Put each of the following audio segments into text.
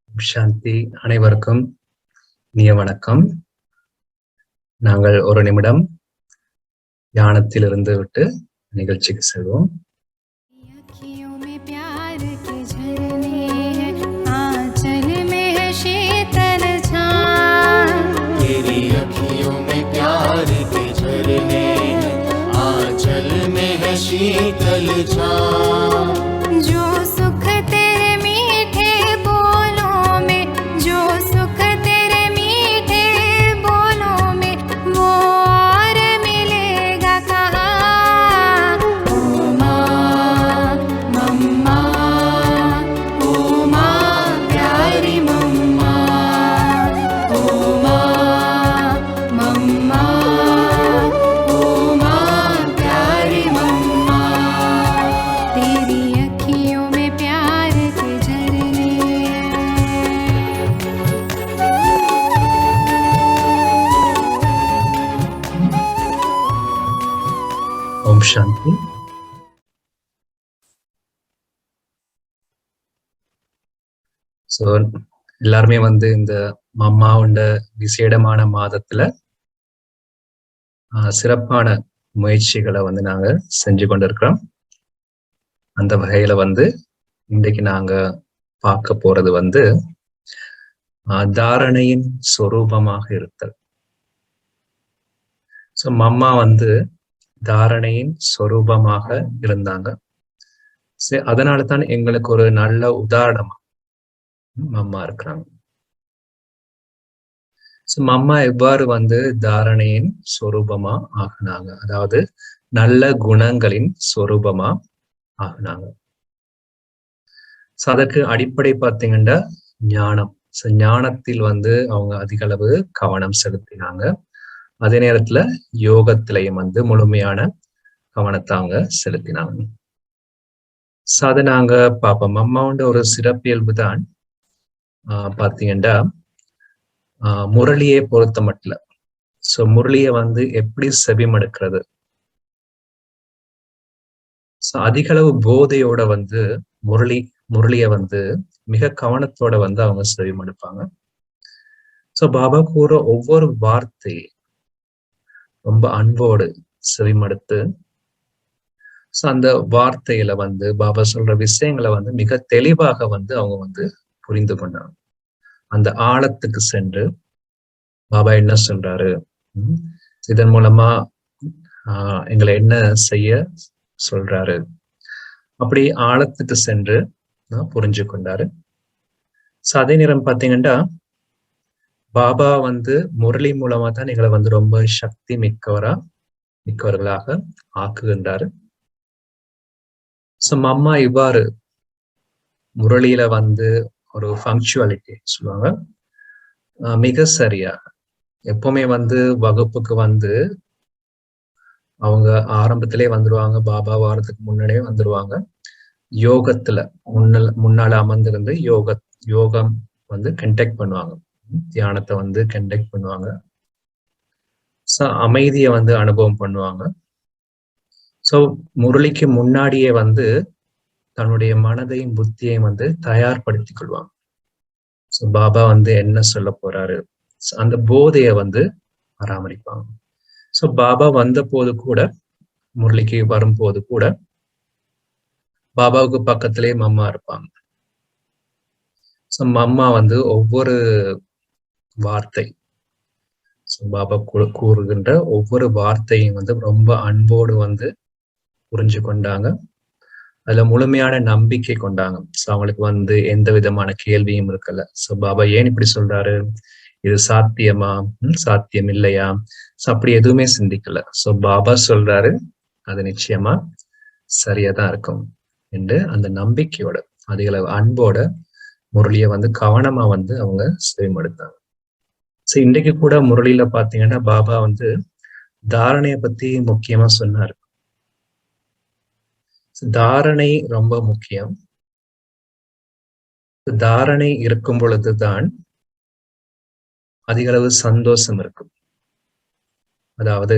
சாந்தி. அனைவருக்கும் இனிய வணக்கம். நாங்கள் ஒரு நிமிடம் தியானத்திலிருந்து விட்டு நிகழ்ச்சிக்கு செல்வோம். शीतल छाँव जो सुख तेरे मीठे बोलों में, जो सुख तेरे मीठे बोलों में, वो और मिलेगा कहाँ। ओ माँ मम्मा, ओ माँ प्यारी मम्मा, ओ माँ मम्मा, ओ माँ प्यारी मम्मा, तेरी अखियों में प्यार के झरने ஓம் சாந்தி. ஸோ எல்லாருமே இந்த மம்மாவோட விசேடமான மாதத்துல சிறப்பான முயற்சிகளை நாங்க செஞ்சு கொண்டிருக்கிறோம். அந்த வகையில இன்றைக்கு நாங்க பார்க்க போறது தாரணையின் சொரூபமாக இருத்தல். ஸோ மம்மா தாரணையின் சொரூபமாக இருந்தாங்க. அதனால தான் எங்களுக்கு ஒரு நல்ல உதாரணமா மம்மா இருக்கிறாங்க. மம்மா எவ்வாறு தாரணையின் சொரூபமா ஆகுனாங்க, அதாவது நல்ல குணங்களின் சொரூபமா ஆகுனாங்க. அதற்கு அடிப்படை பார்த்தீங்கன்னா ஞானம். ஞானத்தில் அவங்க அதிக அளவு கவனம் செலுத்தினாங்க. அதே நேரத்துல யோகத்திலையும் முழுமையான கவனத்தை அவங்க செலுத்தினாங்க. அதை நாங்க பார்ப்போம். அம்மாவோட ஒரு சிறப்பியல்பு தான் பாத்தீங்கன்னா முரளியை பொறுத்த மட்டும். சோ முரளியை எப்படி செவிமடுக்கிறது, அதிக அளவு போதையோட முரளிய மிக கவனத்தோட அவங்க செவிமடுப்பாங்க. சோ பாபா கூற ஒவ்வொரு வார்த்தை ரொம்ப அன்போடு செவிமடுத்து அந்த வார்த்தையில பாபா சொல்ற விஷயங்களை மிக தெளிவாக அவங்க புரிந்து கொண்டாங்க. அந்த ஆழத்துக்கு சென்று பாபா என்ன சொல்றாரு, இதன் மூலமா எங்களை என்ன செய்ய சொல்றாரு, அப்படி ஆழத்துக்கு சென்று புரிஞ்சு கொண்டாரு. அதே நேரம் பாத்தீங்கன்னா பாபா முரளி மூலமா தான் எங்களை ரொம்ப சக்தி மிக்கவர்களாக ஆக்குகின்றாரு. மம்மா இவ்வாறு முரளியில ஒரு பங்க்சுவாலிட்டி சொல்லுவாங்க, மிக சரியாக எப்பவுமே வகுப்புக்கு அவங்க ஆரம்பத்திலே வந்துருவாங்க. பாபா வாரத்துக்கு முன்னாடியே வந்துருவாங்க. யோகத்துல முன்னால அமர்ந்திருந்து யோகம் கண்டக்ட் பண்ணுவாங்க. தியானத்தை கண்டக்ட் பண்ணுவாங்க. அமைதியை அனுபவம் பண்ணுவாங்க. சோ முரளிக்கு முன்னாடியே தன்னுடைய மனதையும் புத்தியையும் தயார்படுத்திக் கொள்வாங்க. சோ பாபா என்ன சொல்ல போறாரு, அந்த போதைய பராமரிப்பாங்க. சோ பாபா வந்த போது கூட, முரளிக்கு வரும்போது கூட பாபாவுக்கு பக்கத்திலே மம்மா இருப்பாங்க. சோ மம்மா ஒவ்வொரு வார்த்தை, பாபா கூறுகின்ற ஒவ்வொரு வார்த்தையும் ரொம்ப அன்போடு புரிஞ்சு கொண்டாங்க. அதுல முழுமையான நம்பிக்கை கொண்டாங்க. சோ அவங்களுக்கு எந்த விதமான கேள்வியும் இருக்கல. சோ பாபா ஏன் இப்படி சொல்றாரு, இது சாத்தியமா, சாத்தியம் இல்லையா, அப்படி எதுவுமே சிந்திக்கல. சோ பாபா சொல்றாரு அது நிச்சயமா சரியாதான் இருக்கும் என்று அந்த நம்பிக்கையோட அதிக அளவு அன்போட முரளிய கவனமா அவங்க செவிமடுத்தாங்க. சோ இன்றைக்கு கூட முரளியில பாத்தீங்கன்னா பாபா தாரணைய பத்தி முக்கியமா சொன்னாரு. தாரணை ரொம்ப முக்கியம். தாரணை இருக்கும் பொழுதுதான் அதிக அளவு சந்தோஷம் இருக்கும். அதாவது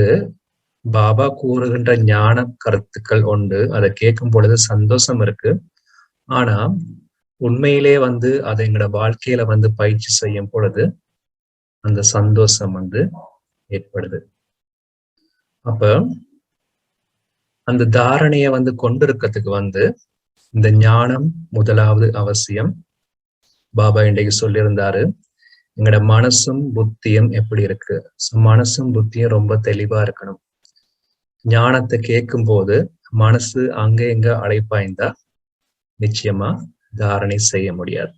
பாபா கூறுகின்ற ஞான கருத்துக்கள் உண்டு, அதை கேட்கும் பொழுது சந்தோஷம் இருக்கு. ஆனா உண்மையிலே வந்து அதை எங்களோட வாழ்க்கையில வந்து பயிற்சி செய்யும் பொழுது அந்த சந்தோஷம் வந்து ஏற்படுது. அப்ப அந்த தாரணைய வந்து கொண்டிருக்கிறதுக்கு வந்து இந்த ஞானம் முதலாவது அவசியம். பாபா இன்றைக்கு சொல்லியிருந்தாரு, எங்களோட மனசும் புத்தியும் எப்படி இருக்கு? மனசும் புத்தியும் ரொம்ப தெளிவா இருக்கணும். ஞானத்தை கேட்கும் போது மனசு அங்க எங்க அலைப்பாய்ந்தா நிச்சயமா தாரணை செய்ய முடியாது.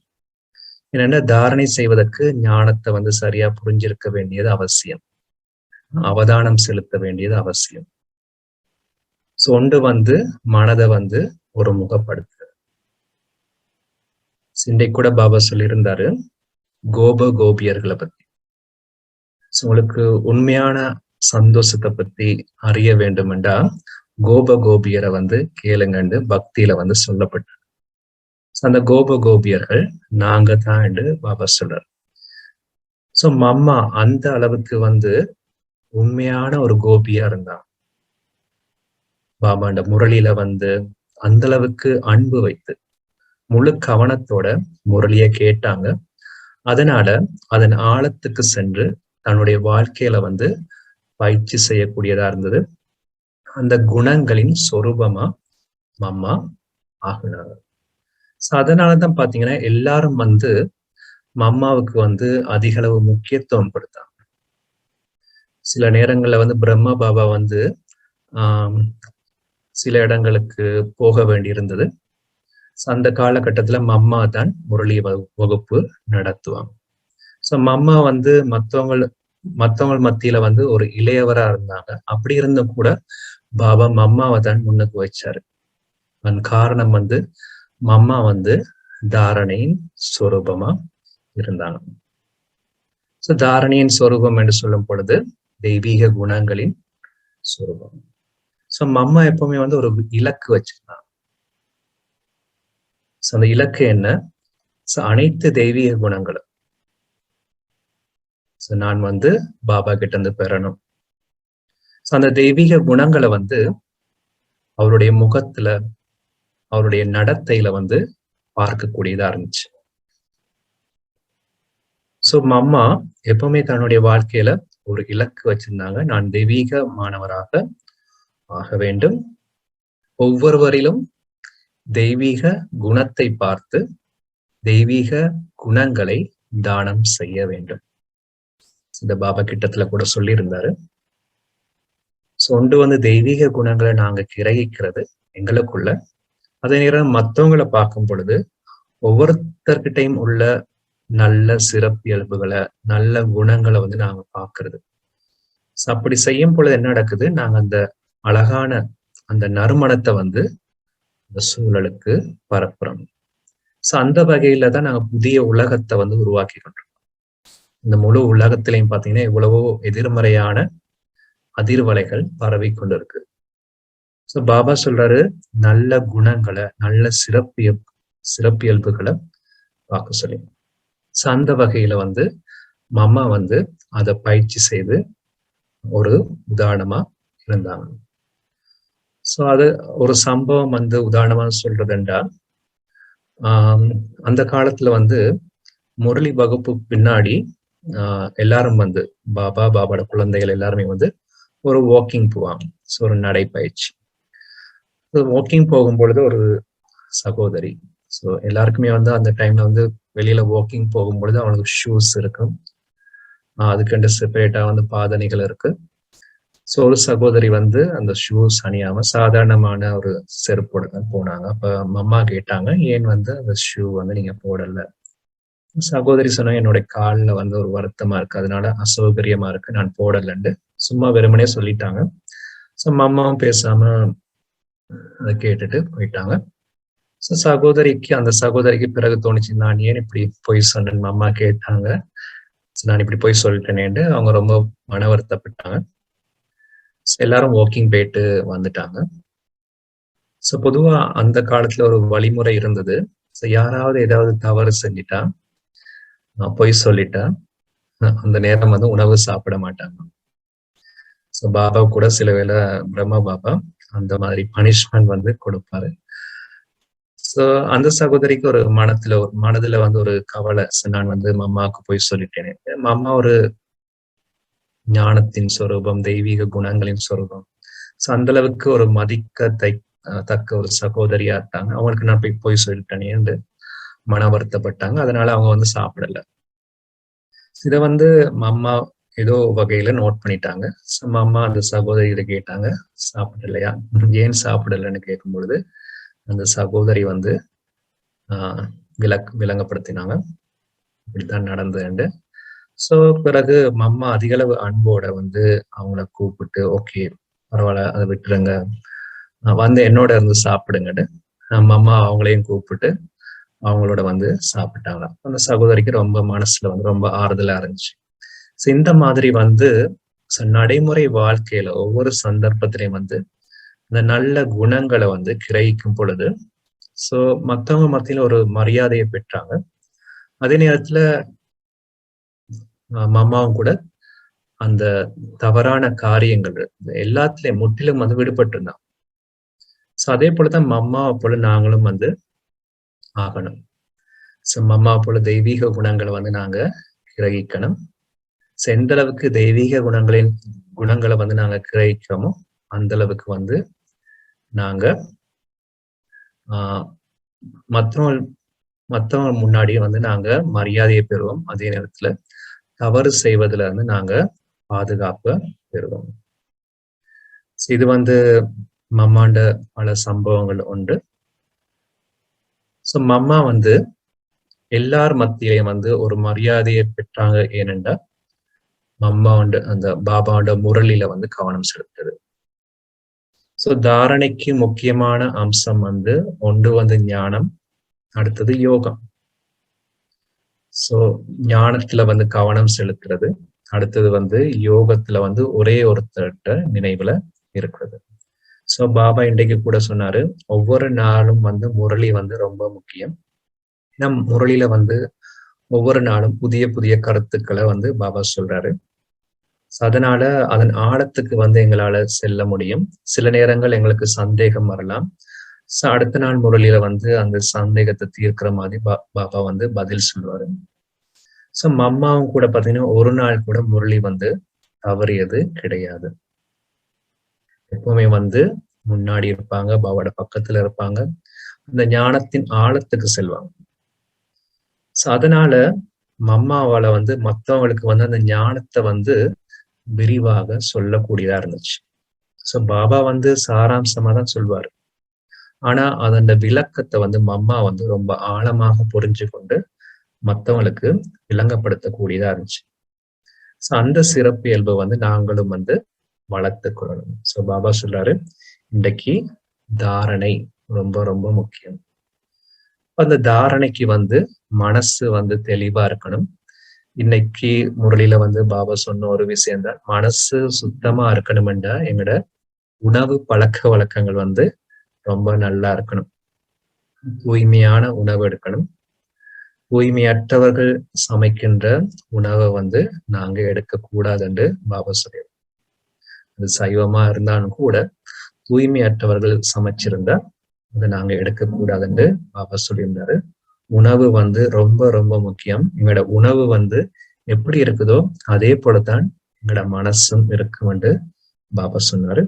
என்னன்னா, தாரணை செய்வதற்கு ஞானத்தை வந்து சரியா புரிஞ்சிருக்க வேண்டியது அவசியம். அவதானம் செலுத்த வேண்டியது அவசியம். ஒன்று வந்து மனதை வந்து ஒரு முகப்படுத்து. சிண்டை கூட பாபா சொல்லியிருந்தாரு கோபியர்களை பத்தி. உங்களுக்கு உண்மையான சந்தோஷத்தை பத்தி அறிய வேண்டும் என்றா கோபியரை வந்து கேளுங்கன்னு பக்தியில வந்து சொல்லப்பட்டது. அந்த கோபியர்கள் நாங்க தான் என்று பாபா சொல்றார். மம்மா அந்த அளவுக்கு வந்து உண்மையான ஒரு கோபியா இருந்தான். பாபாண்ட முரளியில வந்து அந்த அளவுக்கு அன்பு வைத்து முழு கவனத்தோட முரளிய கேட்டாங்க. அதனால அதன் ஆழத்துக்கு சென்று தன்னுடைய வாழ்க்கையில வந்து பயிற்சி செய்யக்கூடியதா இருந்தது. அந்த குணங்களின் சொரூபமா மம்மா ஆகினாங்க. அதனாலதான் பாத்தீங்கன்னா எல்லாரும் வந்து மம்மாவுக்கு வந்து அதிக அளவு முக்கியத்துவம் கொடுத்தாங்க. சில நேரங்கள்ல வந்து பிரம்மா பாபா வந்து சில இடங்களுக்கு போக வேண்டி இருந்தது. அந்த காலகட்டத்துல மம்மா தான் முரளி வகுப்பு நடத்துவாங்க. மம்மா வந்து மத்தவங்க மத்தியில வந்து ஒரு இளையவரா இருந்தாங்க. அப்படி இருந்தும் கூட பாபா மம்மாவை தான் முன்னுக்கு வச்சாரு. அதன் காரணம் வந்து மம்மா வந்து தாரணையின் சொரூபமா இருந்தாங்க. தாரணையின் சொரூபம் என்று சொல்லும் பொழுது தெய்வீக குணங்களின் சொரூபம். மம்மா எப்பவுமே வந்து ஒரு இலக்கு வச்சிருந்தாங்க. அந்த இலக்கு என்ன? அனைத்து தெய்வீக குணங்களும் நான் வந்து பாபா கிட்ட இருந்து பெறணும். அந்த தெய்வீக குணங்களை வந்து அவருடைய முகத்துல அவருடைய நடத்தையில வந்து பார்க்கக்கூடியதா இருந்துச்சு. மம்மா எப்பவுமே தன்னுடைய வாழ்க்கையில ஒரு இலக்கு வச்சிருந்தாங்க. நான் தெய்வீக மாணவராக ஆக வேண்டும். ஒவ்வொருவரிலும் தெய்வீக குணத்தை பார்த்து தெய்வீக குணங்களை தானம் செய்ய வேண்டும். இந்த பாபா கிட்டத்துல கூட சொல்லி இருந்தாரு. ஒன்று வந்து தெய்வீக குணங்களை நாங்க கிரகிக்கிறது எங்களுக்குள்ள. அதே நேரம் மற்றவங்களை பார்க்கும் பொழுது ஒவ்வொருத்தர்கிட்டையும் உள்ள நல்ல சிறப்பியல்புகளை நல்ல குணங்களை வந்து நாங்க பார்க்கறது. அப்படி செய்யும் பொழுது என்ன நடக்குது? நாங்க அந்த அழகான அந்த நறுமணத்தை வந்து இந்த சூழலுக்கு பரப்புறோம். அந்த வகையில தான் நாங்க புதிய உலகத்தை வந்து உருவாக்கி கொண்டிருக்கோம். இந்த முழு உலகத்திலையும் பாத்தீங்கன்னா எவ்வளவோ எதிர்மறையான அதிர்வலைகள் பரவி கொண்டிருக்கு. பாபா சொல்றாரு, நல்ல குணங்களை நல்ல சிறப்பியல்புகளை பார்க்க சொல்லி. அந்த வகையில வந்து மம்மா வந்து அதை பயிற்சி செய்து ஒரு உதாரணமா இருந்தாங்க. அது ஒரு சம்பவம் வந்து உதாரணமா சொல்றது என்றால், அந்த காலத்துல வந்து முரளி வகுப்பு பின்னாடி எல்லாரும் வந்து பாபாவோட குழந்தைகள் எல்லாருமே வந்து ஒரு வாக்கிங் போவாங்க. ஒரு நடைப்பயிற்சி. வாக்கிங் போகும் பொழுது ஒரு சகோதரி, எல்லாருக்குமே வந்து அந்த டைம்ல வந்து வெளியில வாக்கிங் போகும் பொழுது அவனுக்கு ஷூஸ் இருக்கும். அதுக்கண்டு செப்பரேட்டா வந்து பாதணிகள் இருக்கு. ஒரு சகோதரி வந்து அந்த ஷூஸ் அணியாம சாதாரணமான ஒரு செருப்போட தான் போனாங்க. அப்ப அம்மா கேட்டாங்க, ஏன் வந்து அந்த ஷூ வந்து நீங்க போடல? சகோதரி சொன்னாங்க, என்னுடைய காலில் வந்து ஒரு வருத்தமா இருக்கு, அதனால அசௌகரியமா இருக்கு, நான் போடலன்னு சும்மா வெறுமனே சொல்லிட்டாங்க. அம்மாவும் பேசாம அதை கேட்டுட்டு போயிட்டாங்க. அந்த சகோதரிக்கு பிறகு தோணுச்சு, நான் ஏன் இப்படி பொய் சொன்னேன்னு அம்மா கேட்டாங்க. நான் இப்படி பொய் சொல்லிட்டேனேன்னு அவங்க ரொம்ப மன வருத்தப்பட்டாங்க. எல்லாரும் வாக்கிங் போயிட்டு வந்துட்டாங்க. பொதுவா அந்த காலத்துல ஒரு வழிமுறை இருந்தது. யாராவது ஏதாவது தவறு செஞ்சிட்டா, பொய் சொல்லிட்டா அந்த நேரம் வந்து உணவு சாப்பிட மாட்டாங்க. பாபா கூட சில வேளை பிரம்மா பாபா அந்த மாதிரி பனிஷ்மெண்ட் வந்து கொடுப்பாரு. சோ அந்த சகோதரிக்கு ஒரு மனதுல வந்து ஒரு கவலை. நான் வந்து மம்மாவுக்கு போய் சொல்லிட்டேனே. மம்மா ஒரு ஞானத்தின் சொரூபம், தெய்வீக குணங்களின் சொரூபம். சோ அந்த அளவுக்கு ஒரு தக்க ஒரு சகோதரியா இருக்காங்க. அவங்களுக்கு நான் போய் சொல்லிட்டேனேன்னு மன வருத்தப்பட்டாங்க. அதனால அவங்க வந்து சாப்பிடல. இத வந்து மம்மா ஏதோ வகையில நோட் பண்ணிட்டாங்க. சோ மம்மா அந்த சகோதரிகிட்ட கேட்டாங்க, சாப்பிடலையா? ஏன் சாப்பிடலன்னு கேட்கும்பொழுது, அந்த சகோதரி வந்து ஆஹ் விளங்கப்படுத்தினாங்க. இப்படித்தான் நடந்ததுண்டு. சோ பிறகு மம்மா அதிகளவு அன்போட வந்து அவங்கள கூப்பிட்டு, ஓகே பரவாயில்ல, அதை விட்டுருங்க, வந்து என்னோட இருந்து சாப்பிடுங்கன்னு மம்மா அவங்களையும் கூப்பிட்டு அவங்களோட வந்து சாப்பிட்டாங்க. அந்த சகோதரிக்கு ரொம்ப மனசுல வந்து ரொம்ப ஆறுதலா இருந்துச்சு. இந்த மாதிரி வந்து நடைமுறை வாழ்க்கையில ஒவ்வொரு சந்தர்ப்பத்திலையும் வந்து இந்த நல்ல குணங்களை வந்து கிரகிக்கும் பொழுது சோ மத்தவங்க மத்தியில ஒரு மரியாதையை பெற்றாங்க. அதே நேரத்துல மம்மாவும் கூட அந்த தவறான காரியங்கள் எல்லாத்துலயும் முற்றிலும் வந்து விடுபட்டு இருந்தான். சோ அதே போலதான் மம்மாவை போல நாங்களும் வந்து ஆகணும். சோ மம்மாவை போல தெய்வீக குணங்களை வந்து நாங்க கிரகிக்கணும். எந்த அளவுக்கு தெய்வீக குணங்களை வந்து நாங்க கிரகிக்கிறோமோ அந்த அளவுக்கு வந்து நாங்க ஆஹ் மற்றவங்க முன்னாடியே வந்து நாங்க மரியாதையை பெறுவோம். அதே நேரத்துல தவறு செய்வதுல இருந்து நாங்க பாதுகாப்ப பெறுவோம். இது வந்து மம்மாண்ட பல சம்பவங்கள் உண்டு. சோ மம்மா வந்து எல்லார் மத்தியிலையும் வந்து ஒரு மரியாதையை பெற்றாங்க. ஏனென்றா மம்மாவோட அந்த பாபாவோட முரளில வந்து கவனம் செலுத்துது. சோ தாரணைக்கு முக்கியமான அம்சம் வந்து ஒன்று வந்து ஞானம், அடுத்தது யோகம். சோ ஞானத்துல வந்து கவனம் செலுத்துறது, அடுத்தது வந்து யோகத்துல வந்து ஒரே ஒருத்தர்கிட்ட நினைவுல இருக்கிறது. சோ பாபா இன்றைக்கு கூட சொன்னாரு, ஒவ்வொரு நாளும் வந்து முரளி வந்து ரொம்ப முக்கியம். நம் முரளில வந்து ஒவ்வொரு நாளும் புதிய புதிய கருத்துக்களை வந்து பாபா சொல்றாரு. அதனால அதன் ஆழத்துக்கு வந்து எங்களால செல்ல முடியும். சில நேரங்கள் எங்களுக்கு சந்தேகம் வரலாம். அடுத்த நாள் முரளியில வந்து அந்த சந்தேகத்தை தீர்க்கிற மாதிரி பாபா வந்து பதில் சொல்லுவாரு. சோ மம்மாவும் கூட பாத்தீங்கன்னா ஒரு நாள் கூட முரளி வந்து தவறியது கிடையாது. எப்பவுமே வந்து முன்னாடி இருப்பாங்க, பாபாவோட பக்கத்துல இருப்பாங்க, அந்த ஞானத்தின் ஆழத்துக்கு செல்வாங்க. சோ அதனால மம்மாவால வந்து மத்தவங்களுக்கு வந்து அந்த ஞானத்தை வந்து விரிவாக சொல்லக்கூடியதா இருந்துச்சு. சோ பாபா வந்து சாராம்சமா தான் சொல்வாரு. ஆனா அந்த விளக்கத்தை வந்து மம்மா வந்து ரொம்ப ஆழமாக புரிஞ்சு கொண்டு மத்தவங்களுக்கு விளங்கப்படுத்தக்கூடியதா இருந்துச்சு. சோ அந்த சிறப்பு இயல்பை வந்து நாங்களும் வந்து வளர்த்து கொள்ளணும். சோ பாபா சொல்றாரு, இன்றைக்கு தாரணை ரொம்ப ரொம்ப முக்கியம். அந்த தாரணைக்கு வந்து மனசு வந்து தெளிவா இருக்கணும். இன்னைக்கு முரளியில வந்து பாபா சொன்ன ஒரு விஷயம் தான், மனசு சுத்தமா இருக்கணும்ன்றா எங்களோட உணவு பழக்க வழக்கங்கள் வந்து ரொம்ப நல்லா இருக்கணும். தூய்மையான உணவு எடுக்கணும். தூய்மையற்றவர்கள் சமைக்கின்ற உணவை வந்து நாங்க எடுக்கக்கூடாது என்று பாபா சொல்லியிருக்கோம். அது சைவமா இருந்தாலும் கூட தூய்மையற்றவர்கள் சமைச்சிருந்தா அதை நாங்க எடுக்கக்கூடாது என்று பாபா சொல்லியிருந்தாரு. உணவு வந்து ரொம்ப ரொம்ப முக்கியம். எங்களோட உணவு வந்து எப்படி இருக்குதோ அதே போலதான் எங்களோட மனசும் இருக்கும் என்று பாபா சொன்னாரு.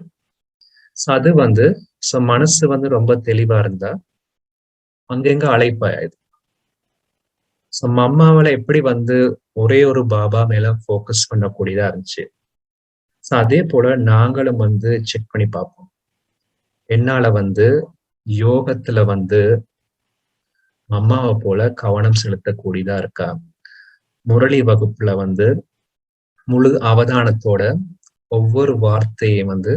அது வந்து மனசு வந்து ரொம்ப தெளிவா இருந்தா அங்கெங்க அழைப்பாயுது. அம்மாவால எப்படி வந்து ஒரே ஒரு பாபா மேல போக்கஸ் பண்ணக்கூடியதா இருந்துச்சு. அதே போல நாங்களும் வந்து செக் பண்ணி பார்ப்போம். என்னால வந்து யோகத்துல வந்து அம்மாவை போல கவனம் செலுத்தக்கூடியதா இருக்கா? முரளி வகுப்புல வந்து முழு அவதானத்தோட ஒவ்வொரு வார்த்தையும் வந்து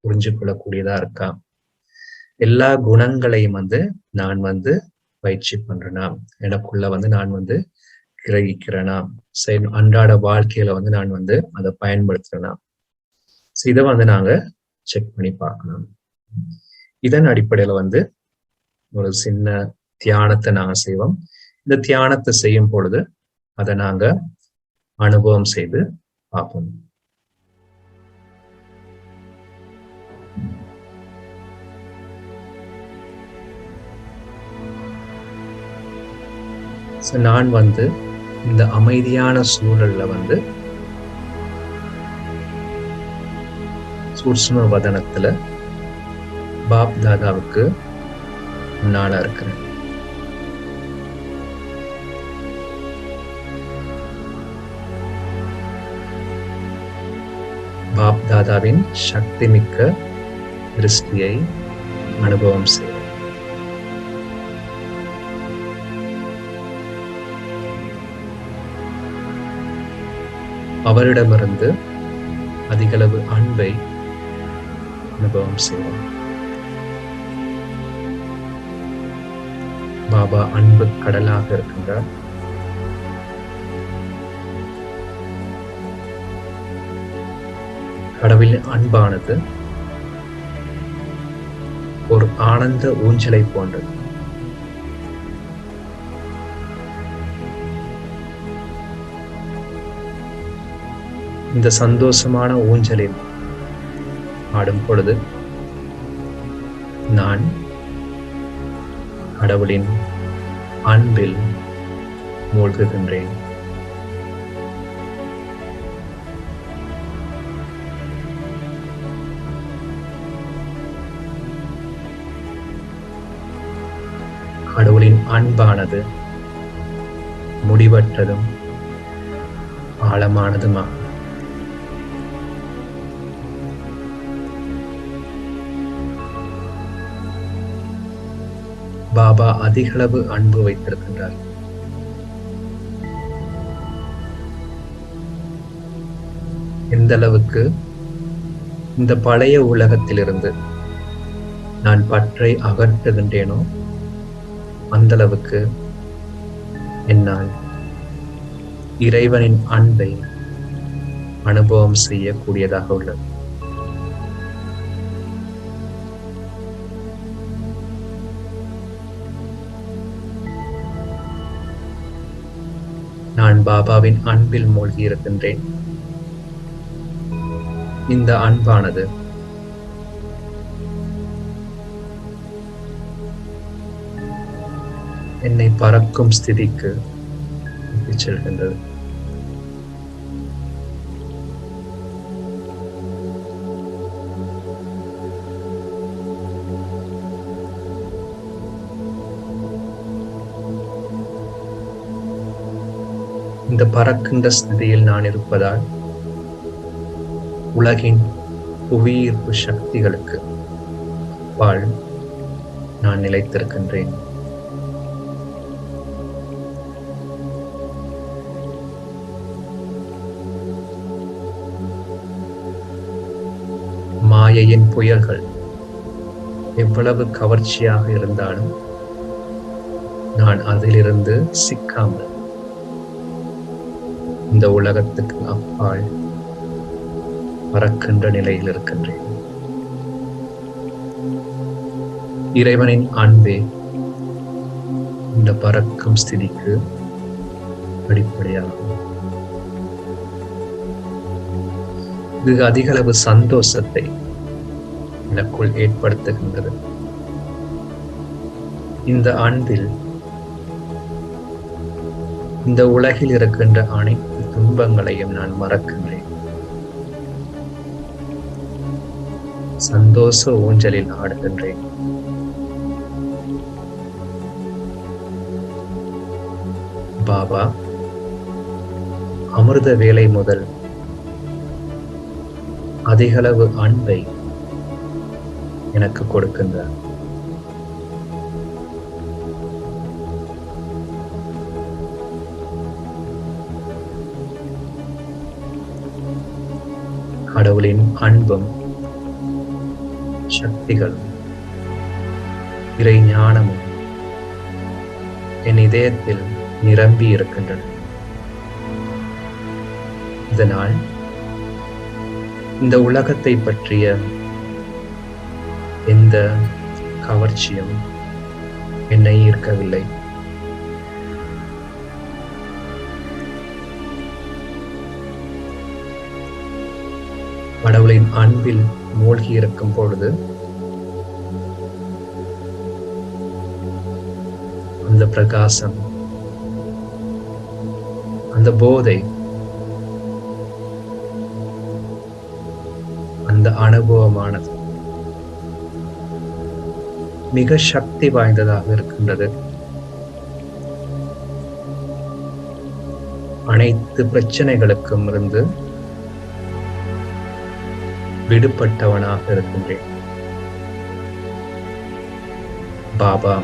புரிஞ்சு கொள்ளக்கூடியதா இருக்கா? எல்லா குணங்களையும் வந்து நான் வந்து பயிற்சி பண்றேனா? எனக்குள்ள வந்து நான் வந்து கிரகிக்கிறேனா? அன்றாட வாழ்க்கையில வந்து நான் வந்து அதை பயன்படுத்துறேனா? இதை வந்து நாங்க செக் பண்ணி பார்க்கணும். இதன் அடிப்படையில வந்து ஒரு சின்ன தியானத்தை நாங்க செய்வோம். இந்த தியானத்தை செய்யும் பொழுது அதை நாங்க அனுபவம் செய்து பார்ப்போம். நான் வந்து இந்த அமைதியான சூழல்ல வந்து சூட்சும வதனத்துல பாப் தாதாவுக்கு முன்னால இருக்கிறேன். பாப் தாதாவின் சக்தி மிக்க திருஷ்டியை அனுபவம் செய்ய அவரிடமிருந்து அதிகளவு அன்பை அனுபவம் செய்வோம். பாபா அன்பு கடலாக இருக்கின்றார். கடவுளின் அன்பானது ஒரு ஆனந்த ஊஞ்சலை போன்றது. இந்த சந்தோஷமான ஊஞ்சலில் ஆடும் பொழுது நான் கடவுளின் அன்பில் மூழ்குகின்றேன். கடவுளின் அன்பானது முடிவற்றதும் ஆழமானதுமாகும். பாபா அதிகளவு அன்பு வைத்திருக்கின்றார். எந்த அளவுக்கு இந்த பழைய உலகத்திலிருந்து நான் பற்றை அகற்றுகின்றேனோ அந்த அளவுக்கு என்னால் இறைவனின் அன்பை அனுபவம் செய்யக்கூடியதாக உள்ளது. நான் பாபாவின் அன்பில் மூழ்கி இருக்கின்றேன். இந்த அன்பானது என்னை பறக்கும் ஸ்திதிக்கு இட்டுச் செல்கின்றது. இந்த பறக்கின்ற ஸ்திதியில் நான் இருப்பதால் உலகின் புவியீர்ப்பு சக்திகளுக்கு அப்பால் நான் நிலைத்திருக்கின்றேன். மாயையின் புயல்கள் எவ்வளவு கவர்ச்சியாக இருந்தாலும் நான் அதிலிருந்து சிக்காமல் இந்த உலகத்துக்கு அப்பால் பறக்கின்ற நிலையில் இருக்கின்றேன். இறைவனின் அன்பே இந்த பறக்கும் ஸ்திதிக்கு அடிப்படையாகும். இது அதிகளவு சந்தோஷத்தை எனக்குள் ஏற்படுத்துகின்றது. இந்த அன்பில் இந்த உலகில் இருக்கின்ற அனைத்து துன்பங்களையும் நான் மறக்கின்றேன். சந்தோஷ ஊஞ்சலில் ஆடுகின்றேன். பாபா அமிர்த வேலை முதல் அதிகளவு அன்பை எனக்கு கொடுக்கின்றார். கடவுளின் அன்பும் சக்திகளும் இறை ஞானமும் என் இதயத்தில் நிரம்பி இருக்கின்றன. இதனால் இந்த உலகத்தை பற்றிய எந்த கவர்ச்சியும் என்னை ஈர்க்கவில்லை. கடவுளின் அன்பில் மூழ்கி இருக்கும் பொழுது அந்த பிரகாசம் அந்த போதை, அந்த அனுபவமானது மிக சக்தி வாய்ந்ததாக இருக்கின்றது. அனைத்து பிரச்சனைகளுக்கும் இருந்து விடுபட்டவனாக இருக்கின்றேன். பாபா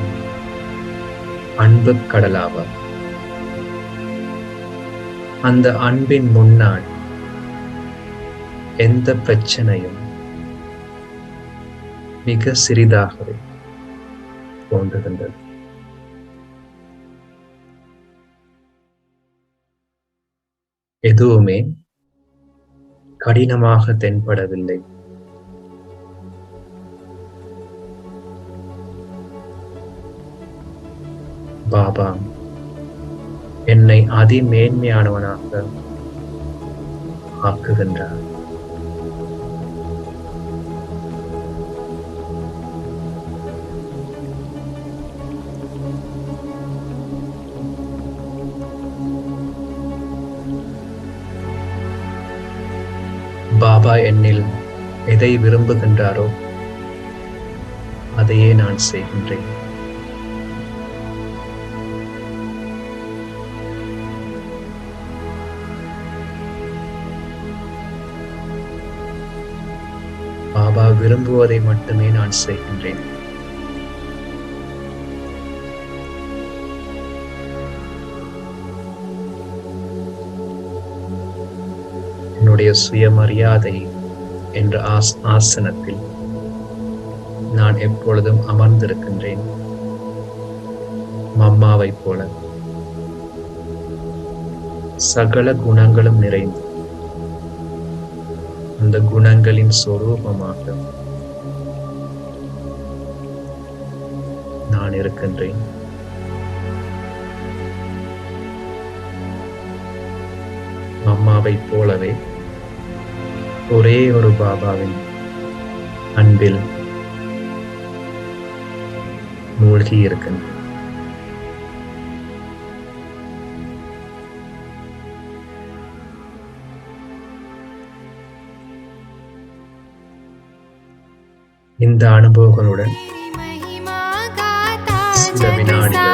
அன்பு கடலாவார். அந்த அன்பின் முன்னால் எந்த பிரச்சனையும் மிக சிறிதாகவே தோன்றுகின்றது. எதுவுமே கடினமாக தென்படவில்லை. பாபா என்னை அதிமேன்மையானவனாக ஆக்குகின்றார். பாபா என்னில் எதை விரும்புகின்றாரோ அதையே நான் செய்கின்றேன். பாபா விரும்புவதை மட்டுமே நான் செய்கின்றேன். என்னுடைய சுயமரியாதை என்ற ஆசனத்தில் நான் எப்பொழுதும் அமர்ந்திருக்கின்றேன். மம்மாவைப் போல சகல குணங்களும் நிறைந்து அந்த குணங்களின் சொரூபமாக நான் இருக்கின்றேன். அம்மாவைப் போலவே ஒரே ஒரு பாபாவின் அன்பில் மூழ்கி இருக்கின்றேன். இந்த அனுபவங்களுடன் சில வினாடிகள்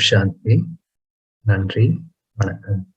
சாந்தி. நன்றி, வணக்கம்.